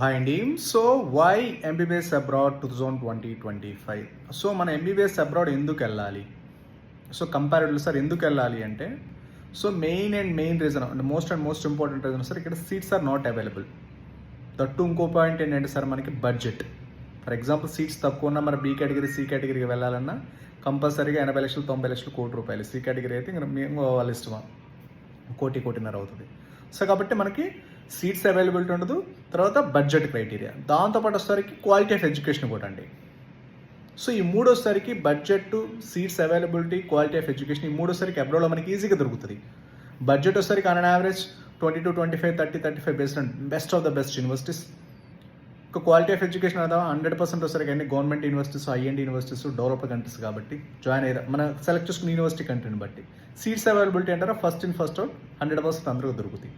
Hi అండి. Why MBBS abroad 2025? మన MBBS abroad ఎందుకు వెళ్ళాలి? కంపారిటివ్లీ సార్ ఎందుకు వెళ్ళాలి అంటే, మెయిన్ రీజన్ అంటే మోస్ట్ ఇంపార్టెంట్ రీజన్ సార్, ఇక్కడ seats are not available. That ఇంకో పాయింట్ ఏంటంటే సార్, మనకి బడ్జెట్. ఫర్ ఎగ్జాంపుల్ సీట్స్ తక్కువ ఉన్న మన బీ కేటగిరీ, సి కేటగిరీకి వెళ్ళాలన్నా కంపల్సరీగా 80 లక్షలు, 90 లక్షలు, ₹1,00,00,000. సి కేటగిరీ అయితే ఇంకా మేము వాళ్ళ ఇష్టమా, కోటిన్నర అవుతుంది. కాబట్టి మనకి సీట్స్ అవైలబిలిటీ ఉండదు, తర్వాత బడ్జెట్ క్రైటీరియా, దాంతోపాటు వచ్చేసరికి క్వాలిటీ ఆఫ్ ఎడ్యుకేషన్ కూడా అండి. ఈ మూడోసరికి budget, seats availability, quality of education, ఈ మూడోసరికి అబ్రాడ్లో మనకి ఈజీగా దొరుకుతుంది. బడ్జెట్ వచ్చేసరికి on average 20 to 25, 30-35 based on best of the best universities. Quality of education అదా 100% వచ్చేసరికి అన్ని government universities, IMD universities, developed countries కాబట్టి జాయిన్ అయ్యారు మన సెలెక్ట్ చేసుకున్న యూనివర్సిటీ కంట్రీని బట్టి. సీట్స్ అవైలబిలిటీ అంటారా, ఫస్ట్ ఇన్ ఫస్ట్ అవుట్ 100% అందరికీ దొరుకుతాయి.